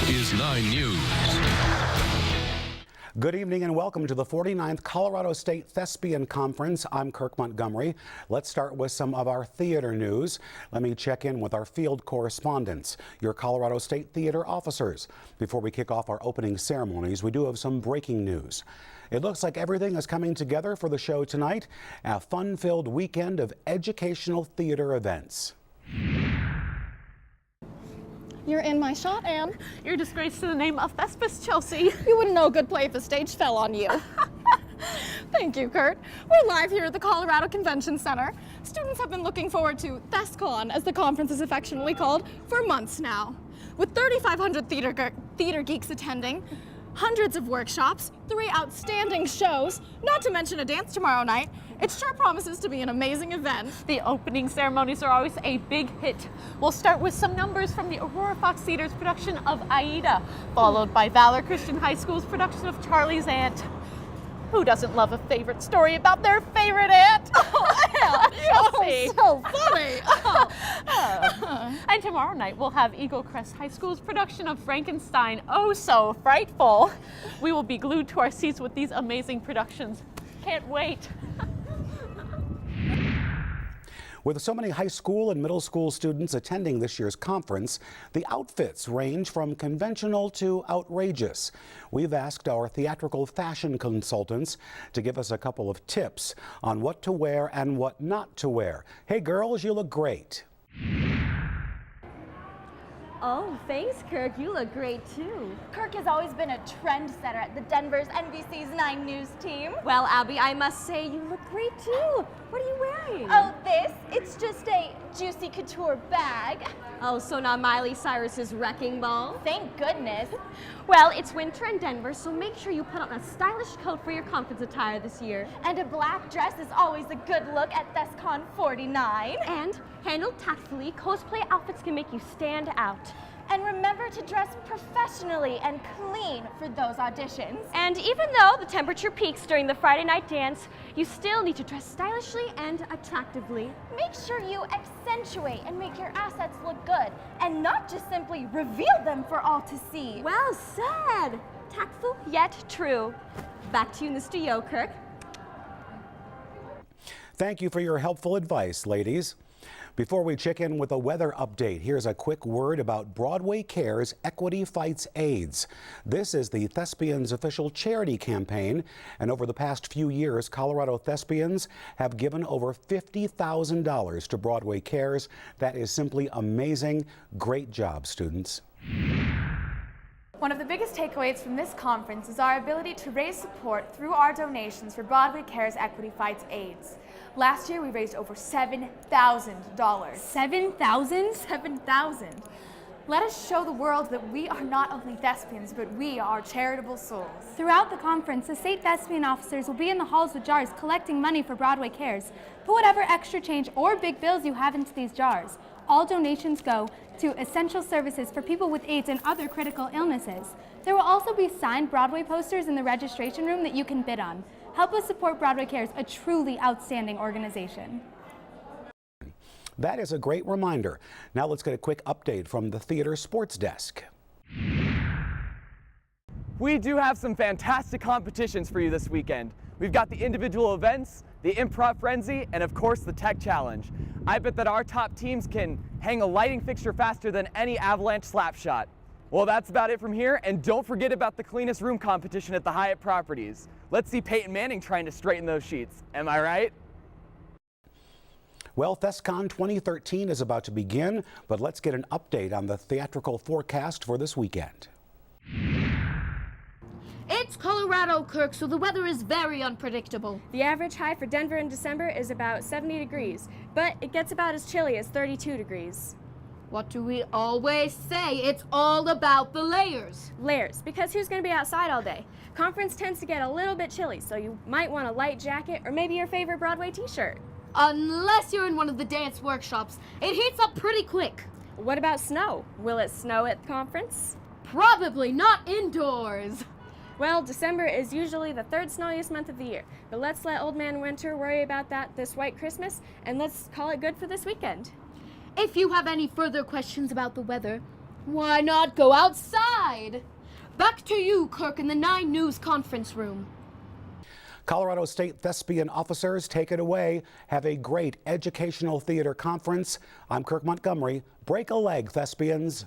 is 9 News. Good evening and welcome to the 49th Colorado State Thespian Conference. I'm Kirk Montgomery. Let's start with some of our theater news. Let me check in with our field correspondents, your Colorado State theater officers. Before we kick off our opening ceremonies, we do have some breaking news. It looks like everything is coming together for the show tonight, a fun-filled weekend of educational theater events. You're in my shot, Anne. You're a disgrace to the name of Thespians, Chelsea. You wouldn't know a good play if the stage fell on you. Thank you, Kurt. We're live here at the Colorado Convention Center. Students have been looking forward to ThesCon, as the conference is affectionately called, for months now. With 3,500 theater geeks attending, hundreds of workshops, 3 outstanding shows, not to mention a dance tomorrow night, it sure promises to be an amazing event. The opening ceremonies are always a big hit. We'll start with some numbers from the Aurora Fox Theater's production of Aida, followed by Valor Christian High School's production of Charlie's Aunt. Who doesn't love a favorite story about their favorite aunt? Chelsea. So funny. And tomorrow night we'll have Eagle Crest High School's production of Frankenstein, Oh So Frightful. We will be glued to our seats with these amazing productions. Can't wait. With so many high school and middle school students attending this year's conference, the outfits range from conventional to outrageous. We've asked our theatrical fashion consultants to give us a couple of tips on what to wear and what not to wear. Hey girls, you look great. Oh, thanks, Kirk. You look great, too. Kirk has always been a trendsetter at the Denver's NBC's 9 News team. Well, Abby, I must say you look great, too. What are you wearing? Oh, this? It's just a Juicy Couture bag. Oh, so not Miley Cyrus's Wrecking Ball? Thank goodness. Well, it's winter in Denver, so make sure you put on a stylish coat for your conference attire this year. And a black dress is always a good look at ThesCon 49. And handled tactfully, cosplay outfits can make you stand out. And remember to dress professionally and clean for those auditions. And even though the temperature peaks during the Friday night dance, you still need to dress stylishly and attractively. Make sure you accentuate and make your assets look good, and not just simply reveal them for all to see. Well said! Tactful yet true. Back to you, Mr. Yokirk. Thank you for your helpful advice, ladies. Before we check in with a weather update, here's a quick word about Broadway Cares Equity Fights AIDS. This is the Thespians' official charity campaign, and over the past few years, Colorado Thespians have given over $50,000 to Broadway Cares. That is simply amazing. Great job, students. One of the biggest takeaways from this conference is our ability to raise support through our donations for Broadway Cares Equity Fights AIDS. Last year, we raised over $7,000. $7,000? $7,000. Let us show the world that we are not only thespians, but we are charitable souls. Throughout the conference, the state thespian officers will be in the halls with jars collecting money for Broadway Cares. Put whatever extra change or big bills you have into these jars. All donations go to essential services for people with AIDS and other critical illnesses. There will also be signed Broadway posters in the registration room that you can bid on. Help us support Broadway Cares, a truly outstanding organization. That is a great reminder. Now let's get a quick update from the theater sports desk. We do have some fantastic competitions for you this weekend. We've got the individual events, the Improv Frenzy, and of course the Tech Challenge. I bet that our top teams can hang a lighting fixture faster than any Avalanche slap shot. Well, that's about it from here, and don't forget about the cleanest room competition at the Hyatt properties. Let's see Peyton Manning trying to straighten those sheets. Am I right? Well, ThesCon 2013 is about to begin, but let's get an update on the theatrical forecast for this weekend. It's Colorado, Kirk, so the weather is very unpredictable. The average high for Denver in December is about 70 degrees, but it gets about as chilly as 32 degrees. What do we always say? It's all about the layers. Layers, because who's going to be outside all day? Conference tends to get a little bit chilly, so you might want a light jacket or maybe your favorite Broadway t-shirt. Unless you're in one of the dance workshops, it heats up pretty quick. What about snow? Will it snow at the conference? Probably not indoors. Well, December is usually the third snowiest month of the year, but let's let Old Man Winter worry about that this white Christmas, and let's call it good for this weekend. If you have any further questions about the weather, why not go outside? ride. Back to you, Kirk, in the 9 News conference room. Colorado State Thespian officers, take it away. Have a great educational theater conference. I'm Kirk Montgomery. Break a leg, Thespians.